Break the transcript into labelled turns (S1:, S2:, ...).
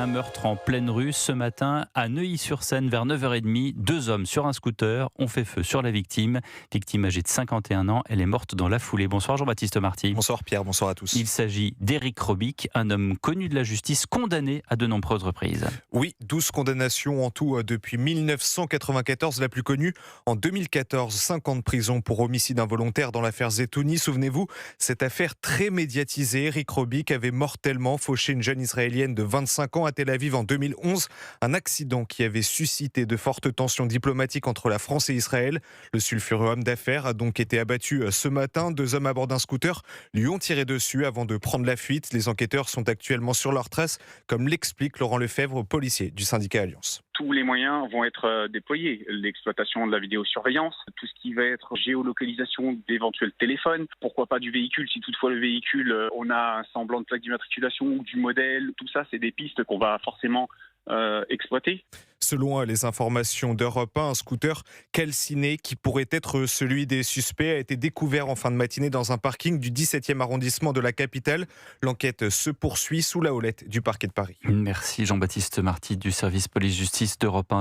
S1: Un meurtre en pleine rue ce matin à Neuilly-sur-Seine vers 9h30. Deux hommes sur un scooter ont fait feu sur la victime. Victime âgée de 51 ans, elle est morte dans la foulée. Bonsoir Jean-Baptiste Marty.
S2: Bonsoir Pierre, bonsoir à tous.
S1: Il s'agit d'Éric Robic, un homme connu de la justice, condamné à de nombreuses reprises.
S2: Oui, 12 condamnations en tout depuis 1994, la plus connue en 2014, 5 ans de prison pour homicide involontaire dans l'affaire Zetouni. Souvenez-vous, cette affaire très médiatisée, Éric Robic avait mortellement fauché une jeune israélienne de 25 ans à Tel Aviv en 2011. Un accident qui avait suscité de fortes tensions diplomatiques entre la France et Israël. Le sulfureux homme d'affaires a donc été abattu ce matin. Deux hommes à bord d'un scooter lui ont tiré dessus avant de prendre la fuite. Les enquêteurs sont actuellement sur leurs traces, comme l'explique Laurent Lefebvre, policier du syndicat Alliance.
S3: Tous les moyens vont être déployés. L'exploitation de la vidéosurveillance, tout ce qui va être géolocalisation d'éventuels téléphones, pourquoi pas du véhicule, si toutefois le véhicule, on a un semblant de plaque d'immatriculation ou du modèle, tout ça, c'est des pistes qu'on va forcément exploiter.
S2: Selon les informations d'Europe 1, un scooter calciné qui pourrait être celui des suspects a été découvert en fin de matinée dans un parking du 17e arrondissement de la capitale. L'enquête se poursuit sous la houlette du parquet de Paris.
S1: Merci Jean-Baptiste Marty du service police-justice d'Europe 1.